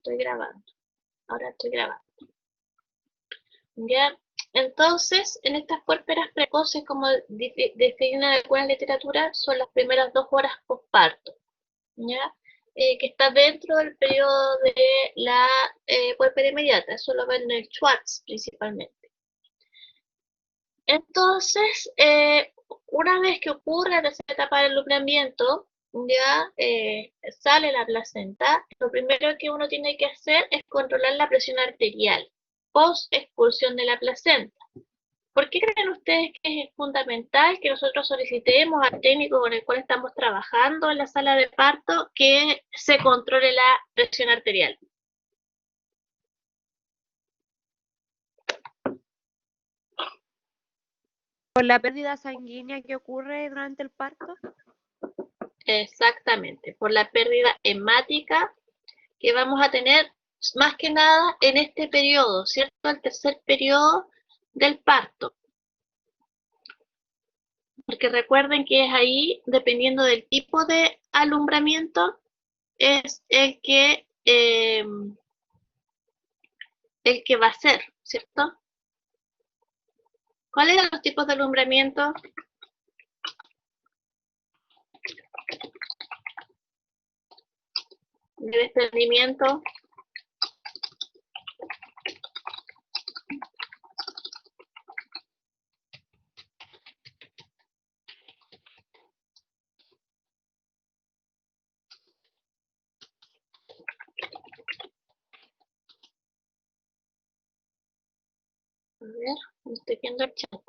estoy grabando. Ahora estoy grabando. ¿Ya? Entonces, en estas puérperas precoces, como definen algunas literaturas, son las primeras 2 horas postparto, ¿ya? Que está dentro del periodo de la puérpera inmediata. Eso lo ven en el Schwartz principalmente. Entonces, una vez que ocurre esa etapa del alumbramiento, ya sale la placenta, lo primero que uno tiene que hacer es controlar la presión arterial post expulsión de la placenta. ¿Por qué creen ustedes que es fundamental que nosotros solicitemos al técnico con el cual estamos trabajando en la sala de parto que se controle la presión arterial? ¿Por la pérdida sanguínea que ocurre durante el parto? Exactamente, por la pérdida hemática que vamos a tener más que nada en este periodo, ¿cierto? El tercer periodo del parto. Porque recuerden que es ahí, dependiendo del tipo de alumbramiento, es el que va a ser, ¿cierto? ¿Cuáles eran los tipos de alumbramiento? De desprendimiento. A ver, me estoy viendo el chat.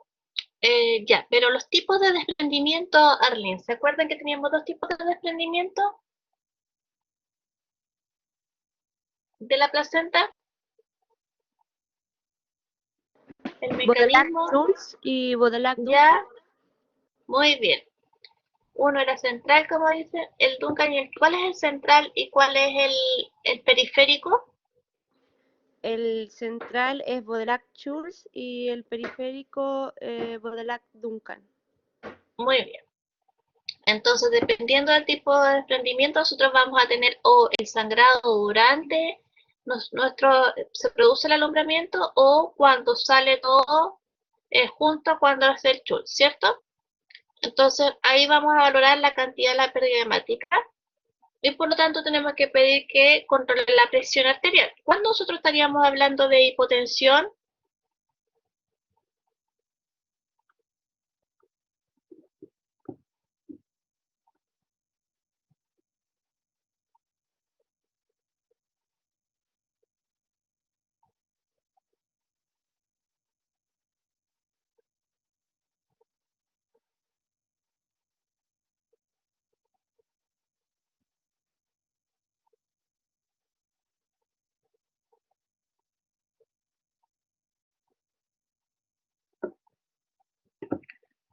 Ya, pero los tipos de desprendimiento, Arlene, ¿se acuerdan que teníamos 2 tipos de desprendimiento de la placenta? El mecanismo. Baudelaire-Schulz y Baudelaire-Duncan. Ya, muy bien. Uno era central, como dice, el Duncan. ¿Cuál es el central y cuál es el periférico? El central es Baudelaire-Schulz y el periférico Baudelaire-Duncan. Muy bien. Entonces, dependiendo del tipo de desprendimiento, nosotros vamos a tener o el sangrado durante se produce el alumbramiento o cuando sale todo junto cuando hace el Schulz, ¿cierto? Entonces, ahí vamos a valorar la cantidad de la pérdida hemática y por lo tanto tenemos que pedir que controle la presión arterial. ¿Cuándo nosotros estaríamos hablando de hipotensión?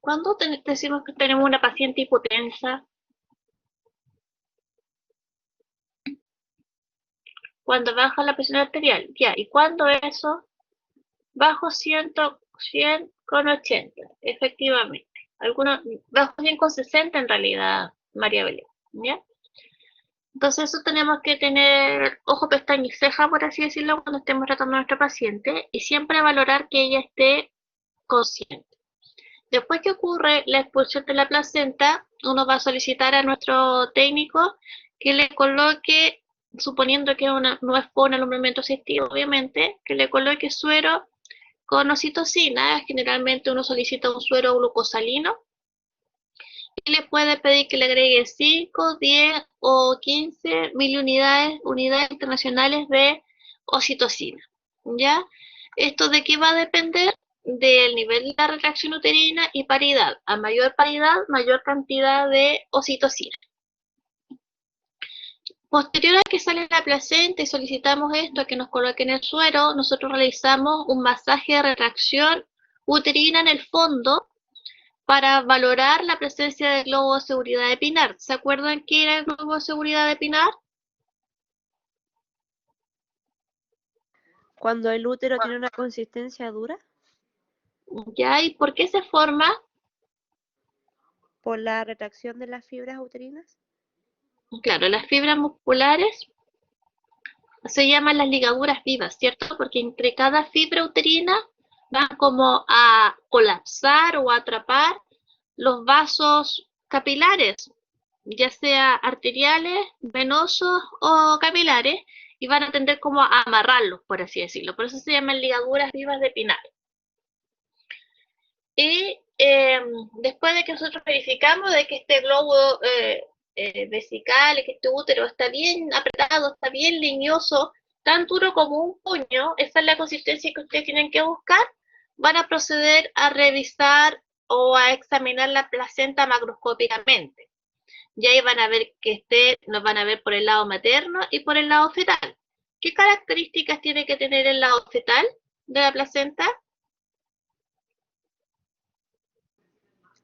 ¿Cuándo decimos que tenemos una paciente hipotensa? Cuando baja la presión arterial, ya. ¿Y cuándo eso? Bajo 100 con 80, efectivamente. Algunos, bajo 100 con 60 en realidad, María Belén, ¿ya? Entonces eso tenemos que tener ojo, pestaña y ceja, por así decirlo, cuando estemos tratando a nuestra paciente y siempre valorar que ella esté consciente. Después que ocurre la expulsión de la placenta, uno va a solicitar a nuestro técnico que le coloque, suponiendo que no es por un alumbramiento asistido, obviamente, que le coloque suero con oxitocina. Generalmente uno solicita un suero glucosalino y le puede pedir que le agregue 5, 10 o 15 unidades internacionales de oxitocina, ¿ya? ¿Esto de qué va a depender? Del nivel de la retracción uterina y paridad. A mayor paridad, mayor cantidad de oxitocina. Posterior a que sale la placenta y solicitamos esto, a que nos coloquen el suero, nosotros realizamos un masaje de retracción uterina en el fondo para valorar la presencia del globo de seguridad de Pinar. ¿Se acuerdan qué era el globo de seguridad de Pinar? Cuando el útero tiene una consistencia dura, ¿Ya? ¿Y por qué se forma? por la retracción de las fibras uterinas. Claro, las fibras musculares se llaman las ligaduras vivas, ¿cierto? Porque entre cada fibra uterina van como a colapsar o a atrapar los vasos capilares, ya sea arteriales, venosos o capilares, y van a tender como a amarrarlos, por así decirlo. Por eso se llaman ligaduras vivas de Pinal. Y después de que nosotros verificamos de que este globo vesical, que este útero está bien apretado, está bien leñoso, tan duro como un puño, esa es la consistencia que ustedes tienen que buscar, van a proceder a revisar o a examinar la placenta macroscópicamente. Y ahí van a ver que nos van a ver por el lado materno y por el lado fetal. ¿Qué características tiene que tener el lado fetal de la placenta?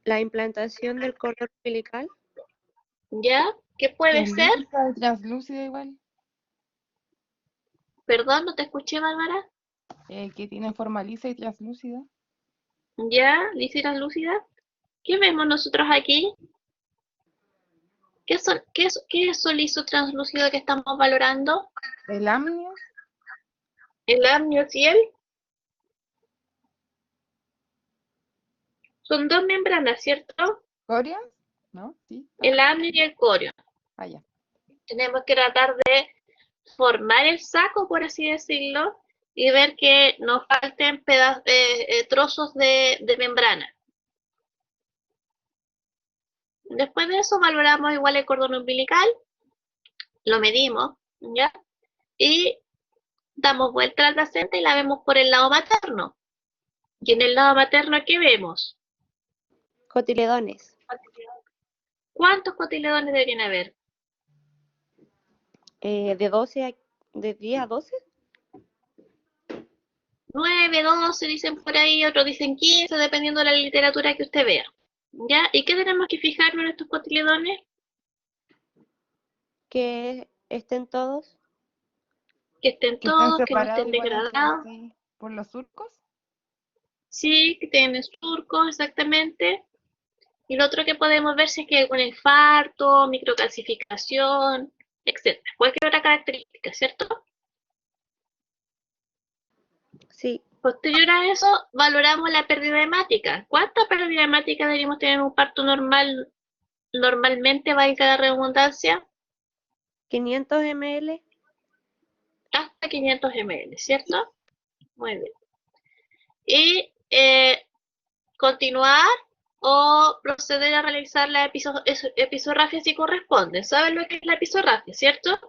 La implantación del cordón umbilical. ¿Ya? ¿Qué puede ser? Líquida y translúcida igual. Perdón, no te escuché, Bárbara. Que tiene forma lisa y translúcida. ¿Ya? ¿Lisa y translúcida? ¿Qué vemos nosotros aquí? ¿Qué es eso liso translúcido que estamos valorando? El amnio. ¿El amnio y el? Son dos membranas, ¿cierto? ¿Corias? ¿No? Sí. El amnio y el corion. Ah, ya. Tenemos que tratar de formar el saco, por así decirlo, y ver que nos falten trozos de membrana. Después de eso valoramos igual el cordón umbilical, lo medimos, ¿ya? Y damos vuelta a la placenta y la vemos por el lado materno. Y en el lado materno, ¿qué vemos? Cotiledones. ¿Cuántos cotiledones deberían haber? De 10 a 12. 9, 12 dicen por ahí, otros dicen 15, dependiendo de la literatura que usted vea. ¿Ya? ¿Y qué tenemos que fijarnos en estos cotiledones? Que estén todos. Que estén Que estén todos, que no separados estén igual entre degradados. sí por los surcos. Sí, que tienen surcos, exactamente. Y lo otro que podemos ver si es que hay algún infarto, microcalcificación, etc. Cualquier otra característica, ¿cierto? Sí. Posterior a eso, valoramos la pérdida hemática. ¿Cuánta pérdida hemática deberíamos tener en un parto normal, normalmente, valga la redundancia? 500 ml. Hasta 500 ml, ¿cierto? Muy bien. Y continuar o proceder a realizar la episorrafia si corresponde. ¿Saben lo que es la episorrafia, cierto?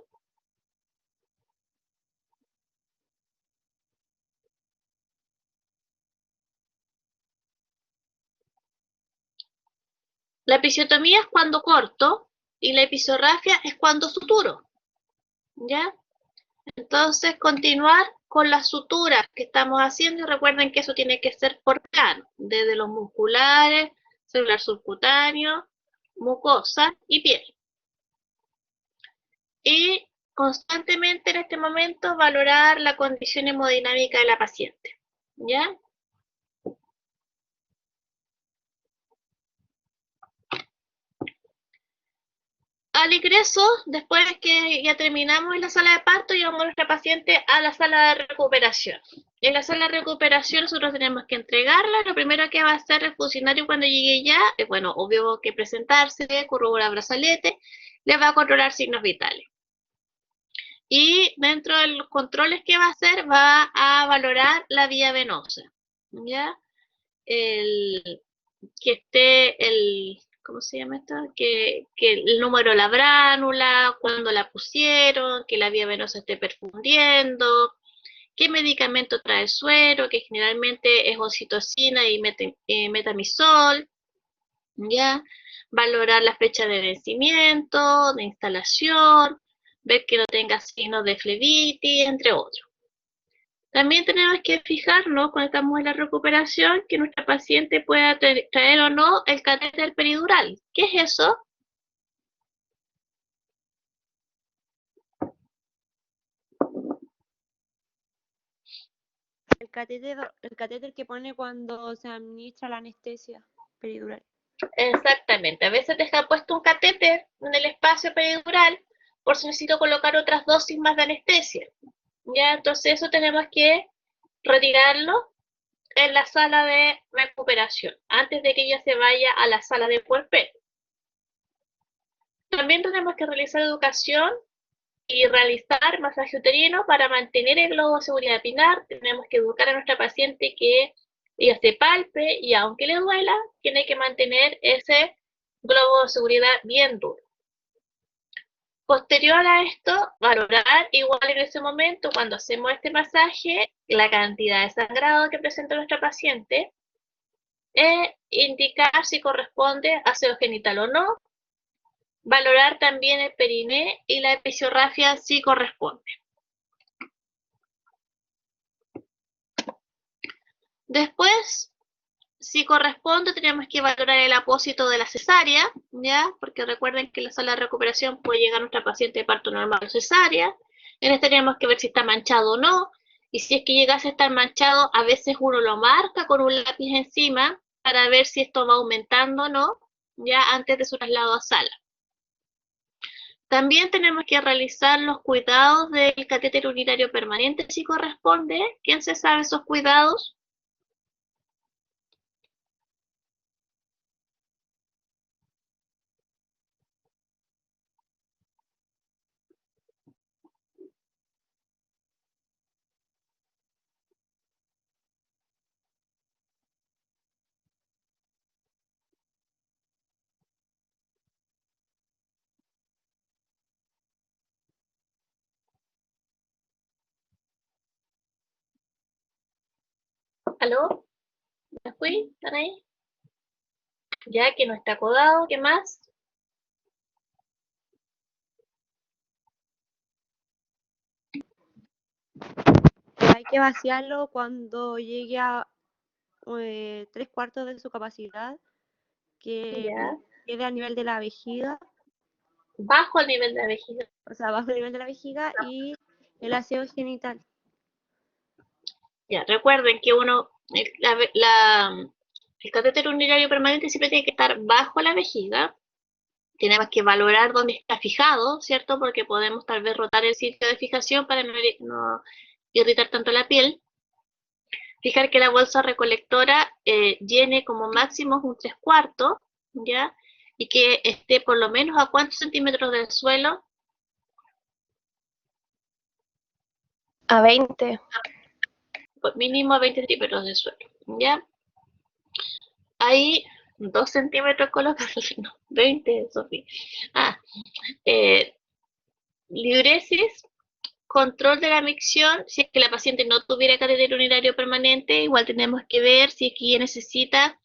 La episiotomía es cuando corto y la episorrafia es cuando suturo. ¿Ya? Entonces, continuar con las suturas que estamos haciendo y recuerden que eso tiene que ser por plano, desde los musculares, celular subcutáneo, mucosa y piel. Y constantemente en este momento valorar la condición hemodinámica de la paciente. ¿Ya? Al ingreso, después que ya terminamos en la sala de parto, llevamos a nuestra paciente a la sala de recuperación. En la sala de recuperación nosotros tenemos que entregarla. Lo primero que va a hacer el funcionario cuando llegue ya, es bueno, obvio que presentarse, corroborar brazalete, le va a controlar signos vitales. Y dentro de los controles que va a hacer, va a valorar la vía venosa. ¿Ya? Que esté ¿cómo se llama esto? Que el número de la bránula, cuándo la pusieron, que la vía venosa esté perfundiendo, qué medicamento trae suero, que generalmente es oxitocina y metamisol, ¿ya? Valorar la fecha de vencimiento, de instalación, ver que no tenga signos de flebitis, entre otros. También tenemos que fijarnos cuando estamos en la recuperación que nuestra paciente pueda traer o no el catéter peridural. ¿Qué es eso? El catéter que pone cuando se administra la anestesia peridural. Exactamente. A veces deja puesto un catéter en el espacio peridural por si necesito colocar otras dosis más de anestesia. Ya, entonces eso tenemos que retirarlo en la sala de recuperación, antes de que ella se vaya a la sala de puerperio. También tenemos que realizar educación y realizar masaje uterino para mantener el globo de seguridad pinar. Tenemos que educar a nuestra paciente que ella se palpe y aunque le duela, tiene que mantener ese globo de seguridad bien duro. Posterior a esto, valorar igual en ese momento, cuando hacemos este masaje, la cantidad de sangrado que presenta nuestra paciente, indicar si corresponde aseo genital o no, valorar también el periné y la episiografía si corresponde. Después, si corresponde, tenemos que valorar el apósito de la cesárea, ¿ya? Porque recuerden que en la sala de recuperación puede llegar nuestra paciente de parto normal o cesárea. En este tenemos que ver si está manchado o no. Y si es que llegase a estar manchado, a veces uno lo marca con un lápiz encima para ver si esto va aumentando o no, ya antes de su traslado a sala. También tenemos que realizar los cuidados del catéter urinario permanente si corresponde. ¿Quién se sabe esos cuidados? ¿Aló? ¿Me fui? ¿Están ahí? Ya que no está acodado, ¿qué más? Hay que vaciarlo cuando llegue a 3/4 de su capacidad, que Ya. quede a nivel de la vejiga, Bajo el nivel de la vejiga. o sea, bajo el nivel de la vejiga, y el aseo genital. Ya, recuerden que el catéter urinario permanente siempre tiene que estar bajo la vejiga. Tenemos que valorar dónde está fijado, ¿cierto? Porque podemos tal vez rotar el sitio de fijación para no irritar tanto la piel. Fijar que la bolsa recolectora llene como máximo un 3/4, ¿ya? Y que esté por lo menos a cuántos centímetros del suelo. A 20. Mínimo a 20 centímetros del suelo, ¿ya? Ahí 2 centímetros colocarse, no, 20, Sofía. Libresis, control de la micción. Si es que la paciente no tuviera catéter urinario permanente, igual tenemos que ver si es que ella necesita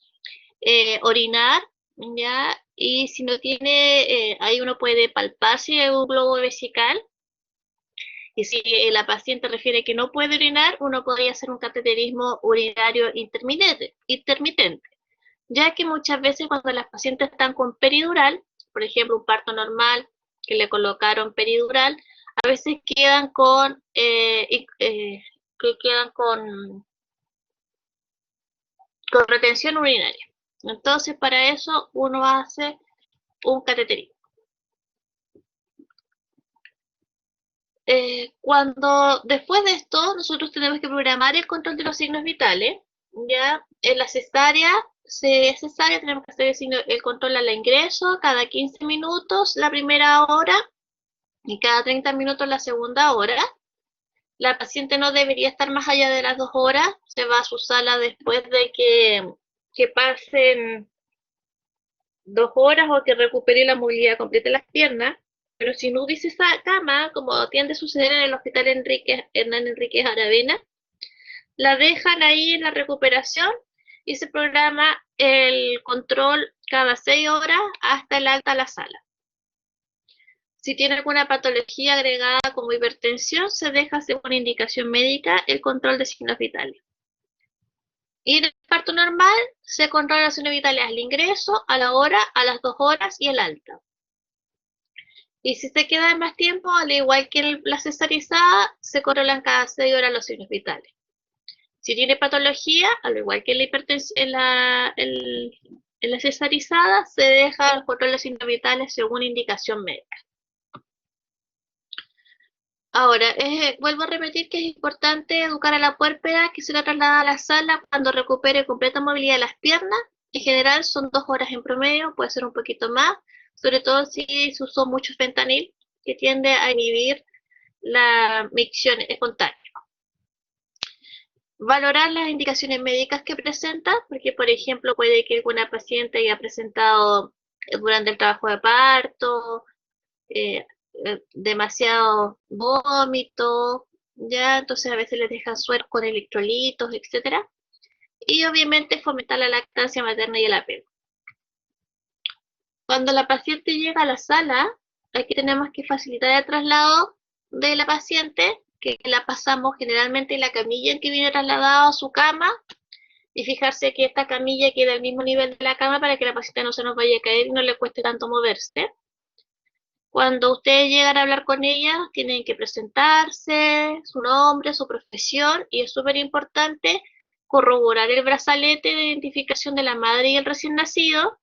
orinar, ¿ya? Y si no tiene, ahí uno puede palpar si hay un globo vesical. Y si la paciente refiere que no puede orinar, uno podría hacer un cateterismo urinario intermitente, ya que muchas veces cuando las pacientes están con peridural, por ejemplo, un parto normal que le colocaron peridural, a veces quedan con retención urinaria. Entonces, para eso uno hace un cateterismo. Cuando después de esto, nosotros tenemos que programar el control de los signos vitales. Ya en la cesárea, tenemos que hacer el control al ingreso cada 15 minutos la primera hora y cada 30 minutos la segunda hora. La paciente no debería estar más allá de las 2 horas, se va a su sala después de que pasen 2 horas o que recupere la movilidad completa de las piernas. Pero si no hubiese esa cama, como tiende a suceder en el Hospital Hernán Enríquez Aravena, la dejan ahí en la recuperación y se programa el control cada 6 horas hasta el alta a la sala. Si tiene alguna patología agregada como hipertensión, se deja según indicación médica el control de signos vitales. Y en el parto normal se controla los signos vitales al ingreso, a la hora, a las 2 horas y el alta. Y si se queda más tiempo, al igual que la cesarizada, se controlan cada 6 horas los signos vitales. Si tiene patología, al igual que en la cesarizada, se deja el control de signos vitales según indicación médica. Ahora, vuelvo a repetir que es importante educar a la puérpera que será trasladada a la sala cuando recupere completa movilidad de las piernas. En general son 2 horas en promedio, puede ser un poquito más, sobre todo si se usó mucho fentanil, que tiende a inhibir la micción espontánea. Valorar las indicaciones médicas que presenta, porque por ejemplo puede que alguna paciente haya presentado durante el trabajo de parto, demasiado vómito, ya, entonces a veces les dejan sueros con electrolitos, etcétera. Y obviamente fomentar la lactancia materna y el apego. Cuando la paciente llega a la sala, aquí tenemos que facilitar el traslado de la paciente, que la pasamos generalmente en la camilla en que viene trasladado a su cama, y fijarse que esta camilla quede al mismo nivel de la cama para que la paciente no se nos vaya a caer y no le cueste tanto moverse. Cuando ustedes llegan a hablar con ella, tienen que presentarse, su nombre, su profesión, y es súper importante corroborar el brazalete de identificación de la madre y el recién nacido,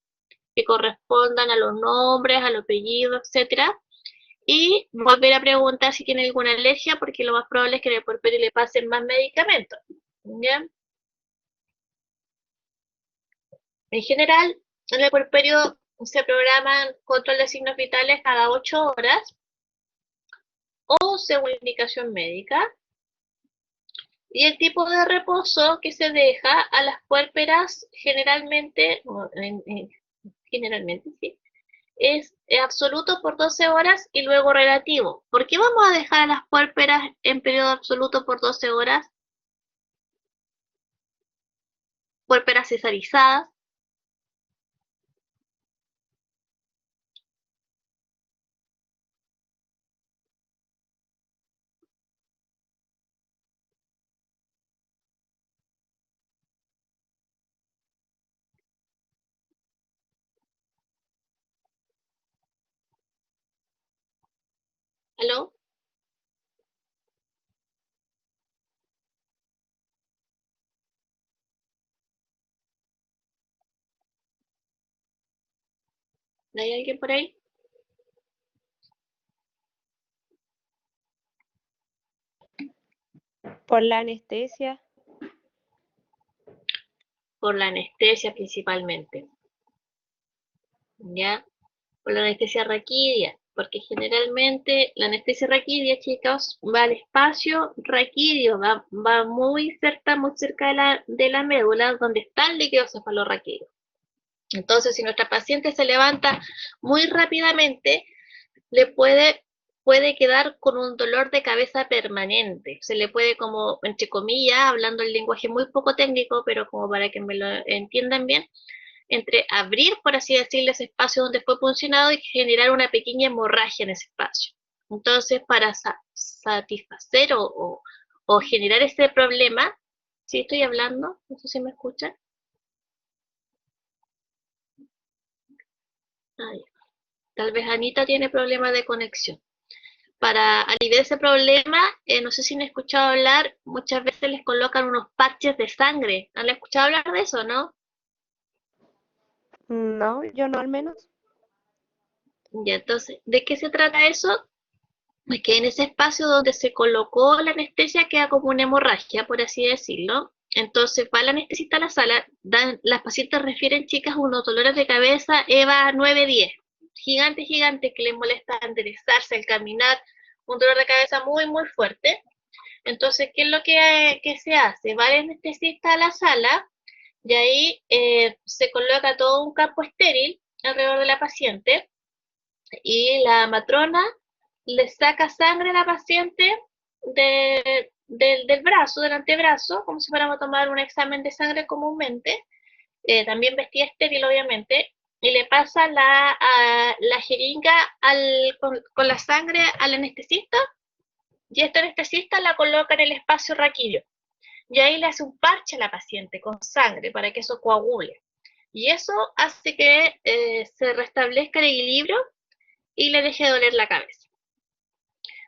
que correspondan a los nombres, al apellido, etcétera, y volver a preguntar si tiene alguna alergia, porque lo más probable es que en el puerperio le pasen más medicamentos. ¿Ya? En general, en el puerperio se programan control de signos vitales cada 8 horas o según indicación médica. Y el tipo de reposo que se deja a las puérperas generalmente, sí, es absoluto por 12 horas y luego relativo. ¿Por qué vamos a dejar a las puérperas en periodo absoluto por 12 horas? Puérperas cesarizadas. ¿Aló? ¿Hay alguien por ahí? Por la anestesia. Por la anestesia principalmente. ¿Ya? Por la anestesia raquídea, porque generalmente la anestesia raquídea, chicos, va al espacio raquídeo, va muy cerca de la médula, donde está el líquido cefalorraquídeo. Entonces, si nuestra paciente se levanta muy rápidamente, le puede quedar con un dolor de cabeza permanente. Se le puede, como, entre comillas, hablando el lenguaje muy poco técnico, pero como para que me lo entiendan bien, entre abrir, por así decirlo, ese espacio donde fue puncionado y generar una pequeña hemorragia en ese espacio. Entonces, para satisfacer o generar ese problema, ¿sí estoy hablando? No sé si me escuchan. Tal vez Anita tiene problemas de conexión. Para aliviar ese problema, no sé si han escuchado hablar, muchas veces les colocan unos parches de sangre. ¿Han escuchado hablar de eso, no? No, yo no al menos. Ya, entonces, ¿de qué se trata eso? Es que en ese espacio donde se colocó la anestesia queda como una hemorragia, por así decirlo. Entonces va el anestesista a la sala, las pacientes refieren, chicas, unos dolores de cabeza EVA 9-10, gigante, que les molesta enderezarse, el caminar, un dolor de cabeza muy, muy fuerte. Entonces, ¿qué es lo que se hace? Va el anestesista a la sala y ahí se coloca todo un campo estéril alrededor de la paciente y la matrona le saca sangre a la paciente del brazo, del antebrazo, como si fuéramos a tomar un examen de sangre comúnmente, también vestida estéril obviamente, y le pasa la jeringa con la sangre al anestesista, y este anestesista la coloca en el espacio raquídeo, y ahí le hace un parche a la paciente con sangre para que eso coagule. Y eso hace que se restablezca el equilibrio y le deje de doler la cabeza.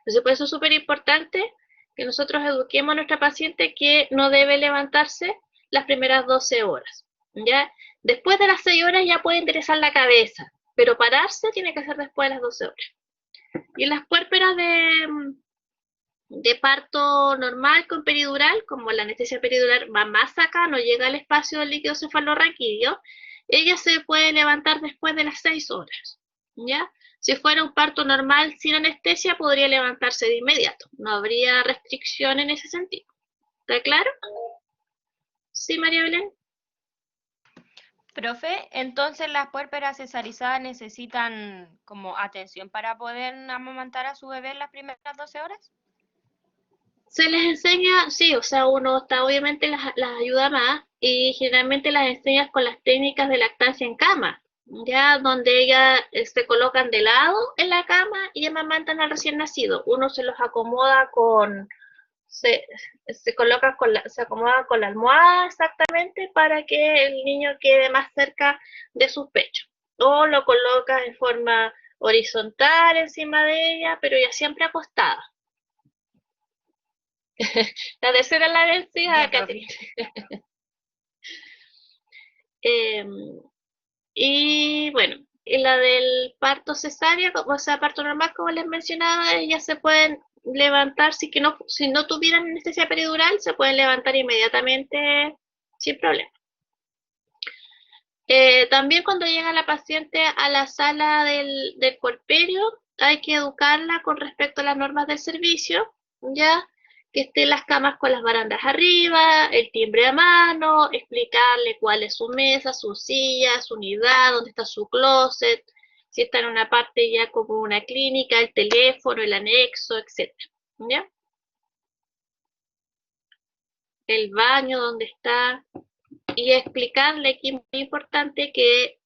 Entonces, por eso es súper importante que nosotros eduquemos a nuestra paciente que no debe levantarse las primeras 12 horas. ¿Ya? Después de las 6 horas ya puede interesar la cabeza, pero pararse tiene que ser después de las 12 horas. Y en las puérperas de parto normal con peridural, como la anestesia peridural va más acá, no llega al espacio del líquido cefalorraquídeo, ella se puede levantar después de las 6 horas, ¿ya? Si fuera un parto normal sin anestesia, podría levantarse de inmediato, no habría restricción en ese sentido. ¿Está claro? ¿Sí, María Belén? Profe, entonces las puérperas cesarizadas necesitan como atención para poder amamantar a su bebé en las primeras 12 horas. Se les enseña, sí, o sea, uno está obviamente las ayuda más y generalmente las enseñas con las técnicas de lactancia en cama, ya donde ellas se colocan de lado en la cama y amamantan al recién nacido. Uno se los acomoda se coloca se acomoda con la almohada exactamente para que el niño quede más cerca de sus pechos. O lo colocas en forma horizontal encima de ella, pero ya siempre acostada. La tercera la vencida, Ya, profe. Catherine. Y bueno, y la del parto cesárea, o sea, parto normal, como les mencionaba, ellas se pueden levantar, si no tuvieran anestesia peridural, se pueden levantar inmediatamente sin problema. También cuando llega la paciente a la sala del puerperio, hay que educarla con respecto a las normas del servicio, ya que estén las camas con las barandas arriba, el timbre a mano, explicarle cuál es su mesa, su silla, su unidad, dónde está su closet, si está en una parte ya como una clínica, el teléfono, el anexo, etc. ¿Ya? El baño, dónde está, y explicarle que es muy importante que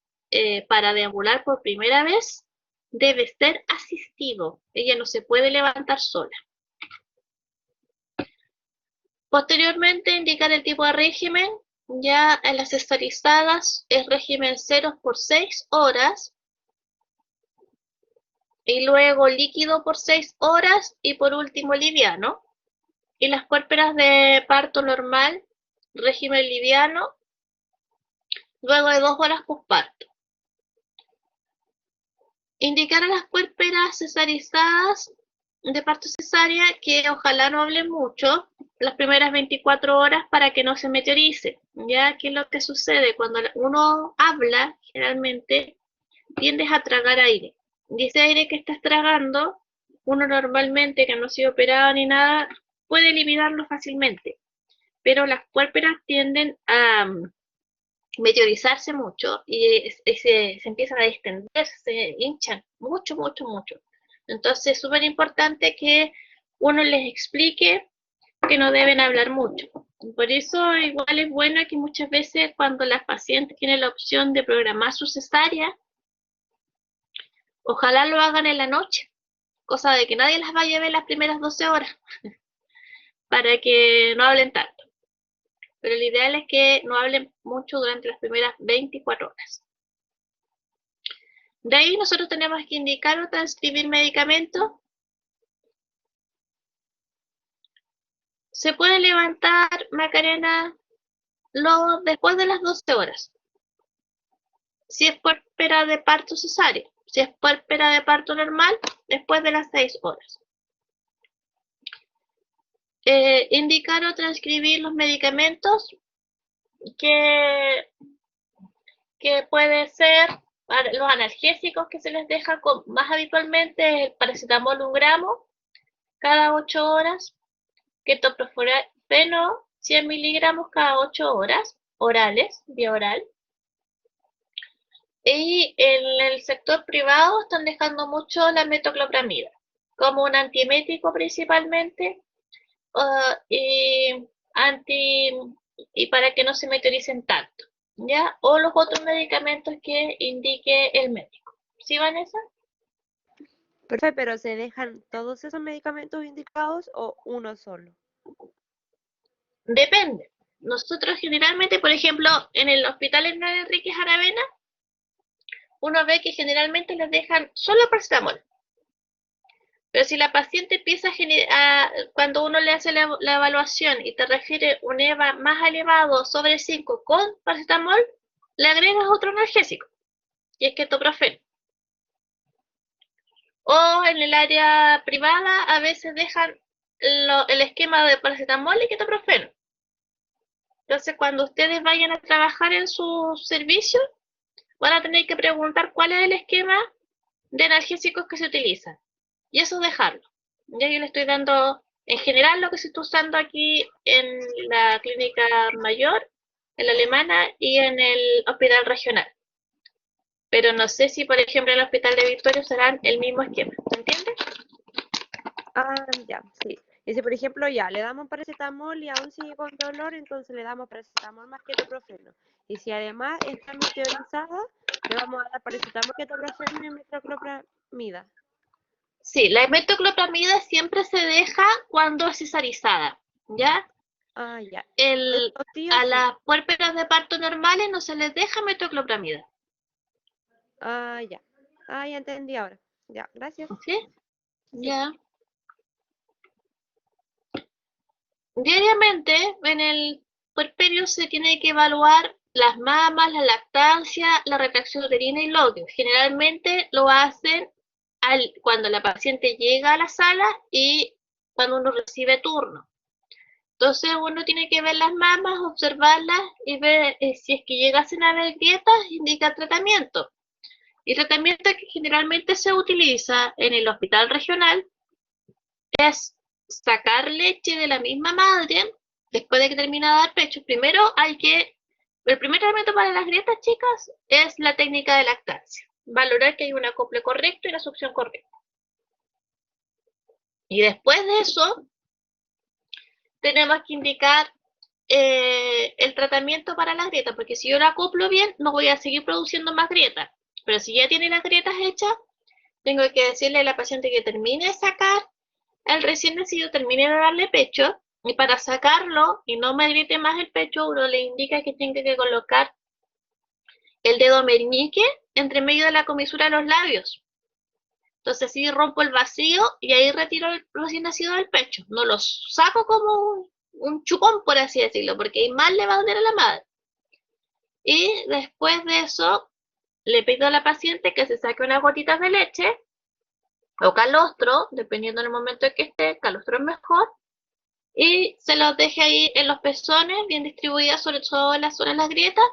para deambular por primera vez debe ser asistido. Ella no se puede levantar sola. Posteriormente, indicar el tipo de régimen. Ya en las cesarizadas es régimen 0 por 6 horas. Y luego líquido por 6 horas. Y por último liviano. Y las puérperas de parto normal, régimen liviano, luego de 2 horas posparto. Indicar a las puérperas cesarizadas de parto cesárea que ojalá no hablen mucho las primeras 24 horas para que no se meteorice. Ya que es lo que sucede cuando uno habla, generalmente tiendes a tragar aire. Y ese aire que estás tragando, uno normalmente que no ha sido operado ni nada, puede eliminarlo fácilmente. Pero las puérperas tienden a meteorizarse mucho y se empiezan a distender, se hinchan mucho, mucho, mucho. Entonces es súper importante que uno les explique que no deben hablar mucho. Por eso igual es bueno que muchas veces cuando las pacientes tienen la opción de programar su cesárea, ojalá lo hagan en la noche, cosa de que nadie las vaya a ver las primeras 12 horas, para que no hablen tanto. Pero lo ideal es que no hablen mucho durante las primeras 24 horas. De ahí nosotros tenemos que indicar o transcribir medicamentos. Se puede levantar, Macarena, después de las 12 horas. Si es puérpera de parto cesáreo. Si es puérpera de parto normal, después de las 6 horas. Indicar o transcribir los medicamentos que puede ser los analgésicos que se les deja más habitualmente, el paracetamol 1 gramo cada 8 horas, ketoprofeno 100 miligramos cada 8 horas, orales, vía oral. Y en el sector privado están dejando mucho la metoclopramida, como un antiemético principalmente, y para que no se meteoricen tanto, ¿ya? O los otros medicamentos que indique el médico. ¿Sí, Vanessa? Profe, pero ¿se dejan todos esos medicamentos indicados o uno solo? Depende. Nosotros generalmente, por ejemplo, en el hospital Hernán Enríquez Aravena, uno ve que generalmente les dejan solo paracetamol. Pero si la paciente empieza cuando uno le hace la evaluación y te refiere un EVA más elevado sobre 5 con paracetamol, le agregas otro analgésico, y es ketoprofeno. O en el área privada a veces dejan el esquema de paracetamol y ketoprofeno. Entonces, cuando ustedes vayan a trabajar en su servicio, van a tener que preguntar cuál es el esquema de analgésicos que se utilizan. Y eso dejarlo. Ya yo le estoy dando, en general, lo que se está usando aquí en la clínica mayor, en la alemana y en el hospital regional. Pero no sé si, por ejemplo, en el hospital de Victoria usarán el mismo esquema. ¿Se entiende? Ah, ya, sí. Y si, por ejemplo, ya le damos paracetamol y aún sigue con dolor, entonces le damos paracetamol más ketoprofeno. Y si además está meteorizada, le vamos a dar paracetamol, ketoprofeno y metoclopramida. Sí, la metoclopramida siempre se deja cuando es cesarizada, ¿ya? Ah, ya. El, Eso sí o a sí. las puérperas de parto normales no se les deja metoclopramida, Ah, ya. Ah, ya entendí ahora. Ya, gracias. ¿sí? Sí. Ya. Diariamente en el puerperio se tiene que evaluar las mamas, la lactancia, la retracción uterina y lóqueos. Generalmente lo hacen cuando la paciente llega a la sala y cuando uno recibe turno. Entonces uno tiene que ver las mamas, observarlas y ver si es que llegasen a haber grietas, indica tratamiento. Y el tratamiento que generalmente se utiliza en el hospital regional es sacar leche de la misma madre después de que termina de dar pecho. Primero el primer tratamiento para las grietas, chicas, es la técnica de lactancia. Valorar que hay un acople correcto y la succión correcta. Y después de eso, tenemos que indicar el tratamiento para las grietas, porque si yo la acoplo bien, no voy a seguir produciendo más grietas. Pero si ya tiene las grietas hechas, tengo que decirle a la paciente que termine de sacar el recién nacido, termine de darle pecho, y para sacarlo y no me griete más el pecho, uno le indica que tiene que colocar el dedo meñique entre medio de la comisura de los labios. Entonces así rompo el vacío y ahí retiro el recién nacido del pecho. No lo saco como un chupón, por así decirlo, porque ahí más le va a doler a la madre. Y después de eso, le pido a la paciente que se saque unas gotitas de leche o calostro, dependiendo del momento en que esté, calostro es mejor, y se los deje ahí en los pezones, bien distribuidas sobre todo en las zonas de las grietas,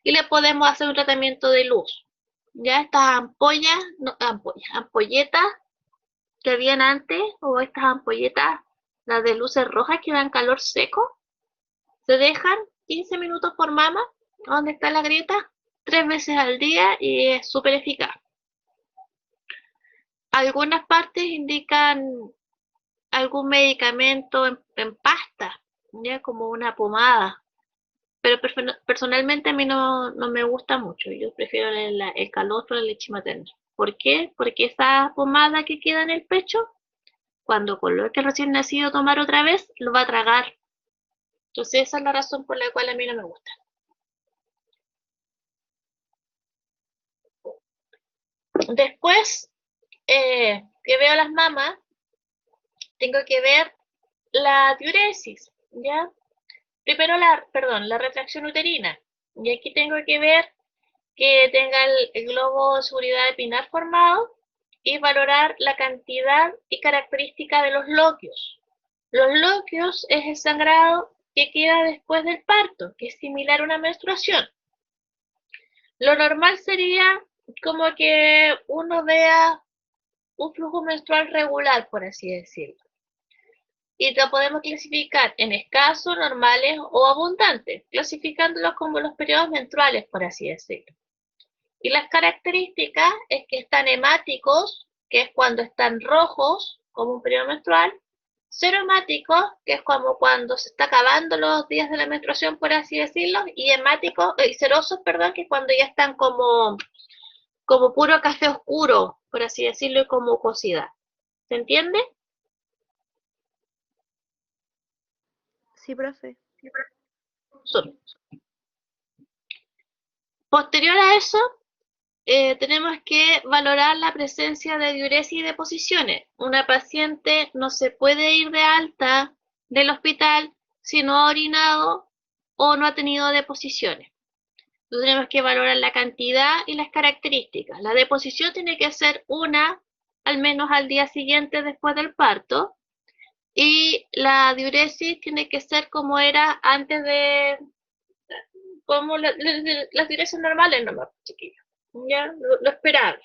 y le podemos hacer un tratamiento de luz. Ya estas ampollas, no, ampolletas que habían antes, o estas ampolletas, las de luces rojas que dan calor seco, se dejan 15 minutos por mama, donde está la grieta, 3 veces al día y es súper eficaz. Algunas partes indican algún medicamento en pasta, ya como una pomada, pero personalmente a mí no me gusta mucho, yo prefiero el calostro de la leche materna. ¿Por qué? Porque esa pomada que queda en el pecho, cuando coloque el recién nacido tomar otra vez, lo va a tragar. Entonces esa es la razón por la cual a mí no me gusta. Después que veo las mamas, tengo que ver la diuresis, ¿ya? Primero la retracción uterina. Y aquí tengo que ver que tenga el globo de seguridad de Pinar formado y valorar la cantidad y característica de los loquios. Los loquios es el sangrado que queda después del parto, que es similar a una menstruación. Lo normal sería como que uno vea un flujo menstrual regular, por así decirlo. Y lo podemos clasificar en escasos, normales o abundantes, clasificándolos como los periodos menstruales, por así decirlo. Y las características es que están hemáticos, que es cuando están rojos, como un periodo menstrual, seromáticos, que es como cuando se está acabando los días de la menstruación, por así decirlo, y hemáticos, serosos, perdón, que es cuando ya están como puro café oscuro, por así decirlo, y como mucosidad. ¿Se entiende? Sí, profe. Son. Posterior a eso, tenemos que valorar la presencia de diuresis y deposiciones. Una paciente no se puede ir de alta del hospital si no ha orinado o no ha tenido deposiciones. Entonces tenemos que valorar la cantidad y las características. La deposición tiene que ser una, al menos al día siguiente después del parto, Y la diuresis tiene que ser como era antes de, como las diuresis normales nomás, chiquillos. Ya, lo esperable.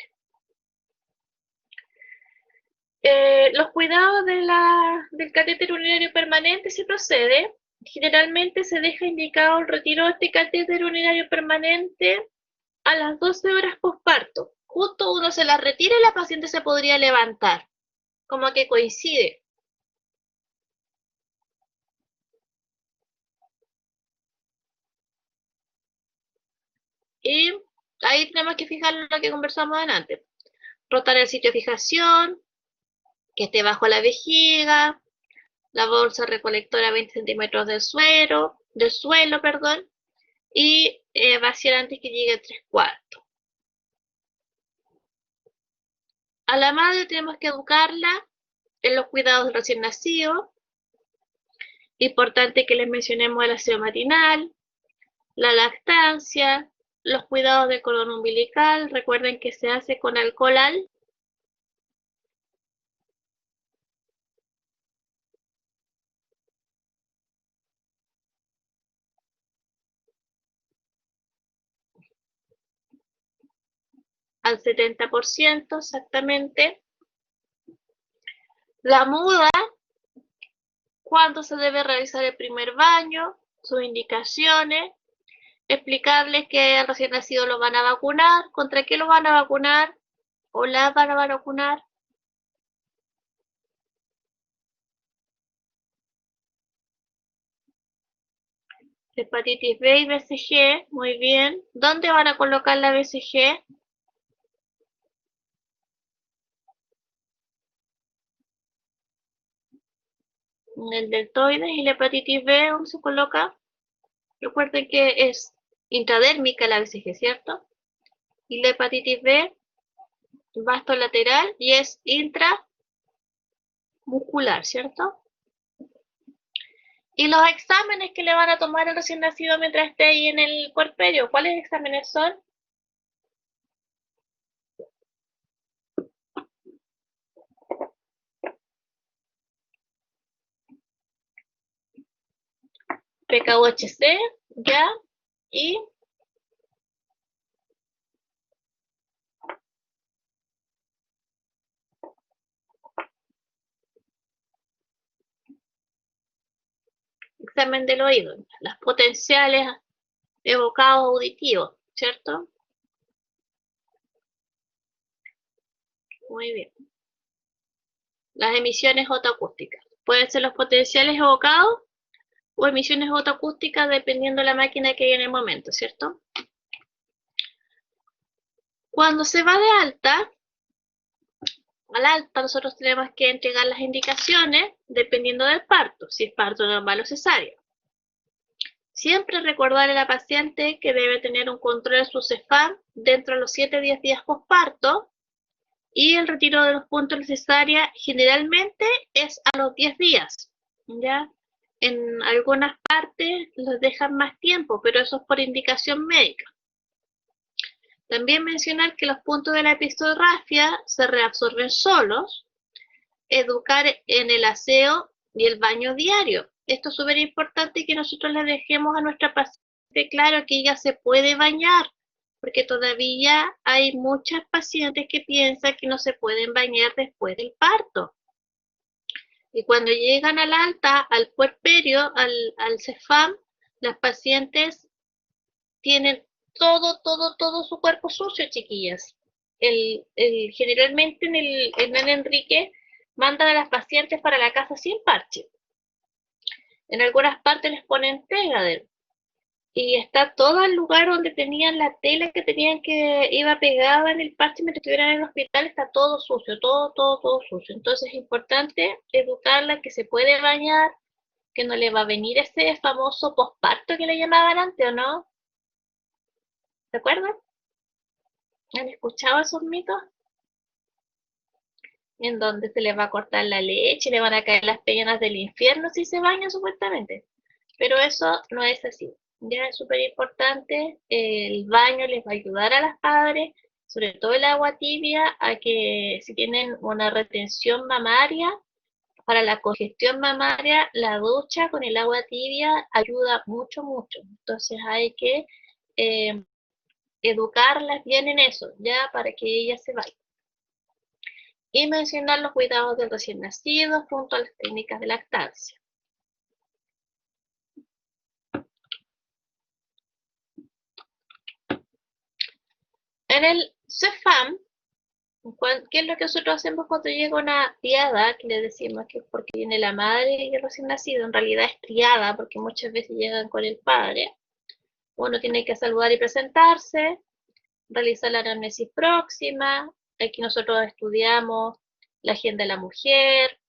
Los cuidados del catéter urinario permanente se procede. Generalmente se deja indicado el retiro de este catéter urinario permanente a las 12 horas posparto. Justo uno se la retira y la paciente se podría levantar. Como que coincide. Y ahí tenemos que fijar en lo que conversamos antes. Rotar el sitio de fijación, que esté bajo la vejiga, la bolsa recolectora a 20 centímetros del suelo, y vaciar antes que llegue a 3/4. A la madre tenemos que educarla en los cuidados del recién nacido. Importante que les mencionemos el aseo matinal, la lactancia, los cuidados del cordón umbilical. Recuerden que se hace con alcohol al 70% exactamente. La muda, cuándo se debe realizar el primer baño, sus indicaciones, explicarles que al recién nacido lo van a vacunar, contra qué lo van a vacunar o la van a vacunar. Hepatitis B y BCG, muy bien. ¿Dónde van a colocar la BCG? En el deltoides. ¿Y la hepatitis B dónde se coloca? Recuerden que es intradérmica la BCG, ¿cierto? Y la hepatitis B, vasto lateral y es intramuscular, ¿cierto? Y los exámenes que le van a tomar al recién nacido mientras esté ahí en el puerperio, ¿cuáles exámenes son? PKUHC, ya, y examen del oído, las potenciales evocados auditivos, ¿cierto? Muy bien. Las emisiones otoacústicas. Pueden ser los potenciales evocados o emisiones otoacústicas dependiendo de la máquina que hay en el momento, ¿cierto? Cuando se va de alta, al alta nosotros tenemos que entregar las indicaciones dependiendo del parto, si es parto normal o cesárea. Siempre recordarle a la paciente que debe tener un control de su CEFAM dentro de los 7-10 días posparto y el retiro de los puntos de cesárea generalmente es a los 10 días, ¿ya? En algunas partes los dejan más tiempo, pero eso es por indicación médica. También mencionar que los puntos de la episodorrafia se reabsorben solos. Educar en el aseo y el baño diario. Esto es súper importante que nosotros le dejemos a nuestra paciente claro que ella se puede bañar, porque todavía hay muchas pacientes que piensan que no se pueden bañar después del parto. Y cuando llegan al alta, al puerperio, al CEFAM, las pacientes tienen todo su cuerpo sucio, chiquillas. Generalmente en el Nene Enrique mandan a las pacientes para la casa sin parche. En algunas partes les ponen Tegader. Y está todo el lugar donde tenían la tela que tenían que iba pegada en el parche mientras estuvieran en el hospital, está todo sucio, todo sucio. Entonces es importante educarla que se puede bañar, que no le va a venir ese famoso posparto que le llamaban antes, ¿o no? ¿Se acuerdan? ¿Han escuchado esos mitos? En donde se les va a cortar la leche, le van a caer las penas del infierno si se baña supuestamente. Pero eso no es así. Ya es súper importante, el baño les va a ayudar a las padres, sobre todo el agua tibia, a que si tienen una retención mamaria, Para la congestión mamaria, la ducha con el agua tibia ayuda mucho, mucho. Entonces hay que educarlas bien en eso, ya para que ellas se vayan. Y mencionar los cuidados del recién nacido junto a las técnicas de lactancia. En el CEFAM, ¿qué es lo que nosotros hacemos cuando llega una triada? Que le decimos que es porque viene la madre y el recién nacido, en realidad es triada porque muchas veces llegan con el padre. Uno tiene que saludar y presentarse, realizar la anamnesis próxima. Aquí nosotros estudiamos la agenda de la mujer,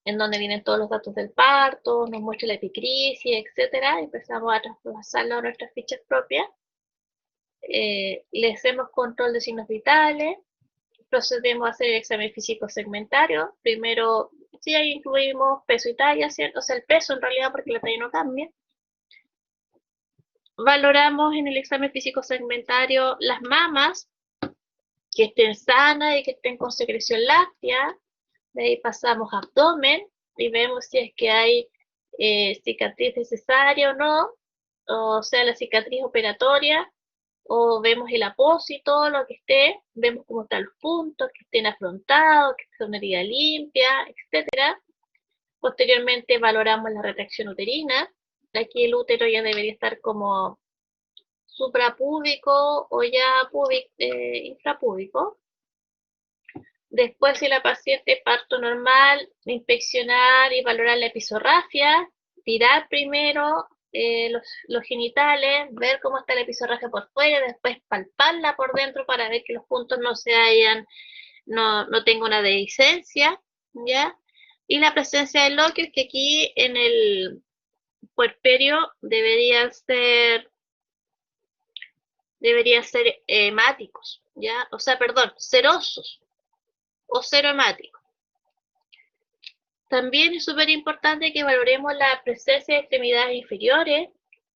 en donde vienen todos los datos del parto, nos muestra la epicrisis, etcétera. Empezamos a traspasarlo a nuestras fichas propias. Le hacemos control de signos vitales, procedemos a hacer el examen físico segmentario. Primero, sí, ahí incluimos peso y talla, ¿cierto? O sea, el peso en realidad porque la talla no cambia. Valoramos en el examen físico segmentario las mamas, que estén sanas y que estén con secreción láctea. De ahí pasamos a abdomen y vemos si es que hay cicatriz necesaria o no, o sea, la cicatriz operatoria, o vemos el apósito, lo que esté, vemos cómo están los puntos, que estén afrontados, que esté una herida limpia, etc. Posteriormente valoramos la retracción uterina. Aquí el útero ya debería estar como suprapúbico o ya infrapúbico. Después, si la paciente parto normal, inspeccionar y valorar la episorrafia, tirar primero los genitales, ver cómo está la episorrafia por fuera, después palparla por dentro para ver que los puntos no se hayan, no tenga una dehiscencia, ¿ya? Y la presencia de loquios, que aquí en el puerperio deberían ser hemáticos, ¿ya? O sea, perdón, serosos o serohemáticos. También es súper importante que valoremos la presencia de extremidades inferiores,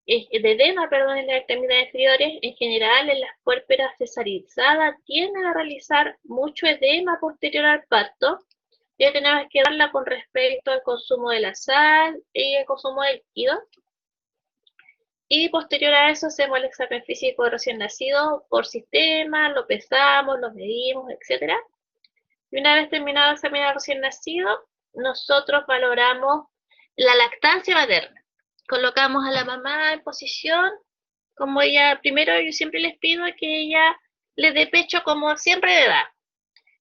de edema, perdón, en las extremidades inferiores. En general, en las puérperas cesarizadas tienden a realizar mucho edema posterior al parto. Ya tenemos que darla con respecto al consumo de la sal y el consumo del líquido. Y posterior a eso hacemos el examen físico de recién nacido por sistema, lo pesamos, lo medimos, etc. Y una vez terminado el examen de recién nacido, nosotros valoramos la lactancia materna. Colocamos a la mamá en posición, como ella, primero yo siempre les pido que ella le dé pecho como siempre le da.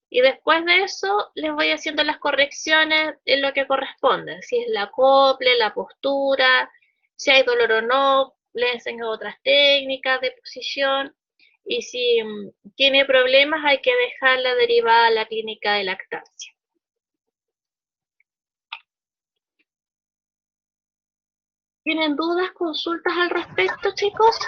Y después de eso les voy haciendo las correcciones en lo que corresponde. Si es la acople, la postura, si hay dolor o no, les enseño otras técnicas de posición. Y si tiene problemas hay que dejarla derivada a la clínica de lactancia. ¿Tienen dudas, consultas al respecto, chicos?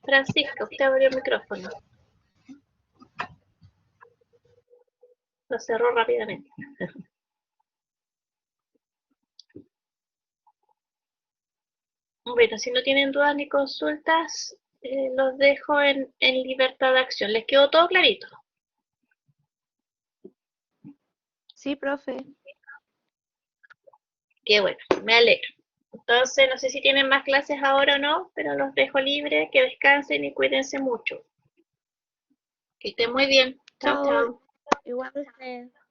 Francisca, usted abrió el micrófono. Lo cerró rápidamente. Bueno, si no tienen dudas ni consultas, los dejo en libertad de acción. ¿Les quedó todo clarito? Sí, profe. Qué bueno, me alegro. Entonces, no sé si tienen más clases ahora o no, pero los dejo libres, que descansen y cuídense mucho. Que estén muy bien. Chao, chao. Igual usted.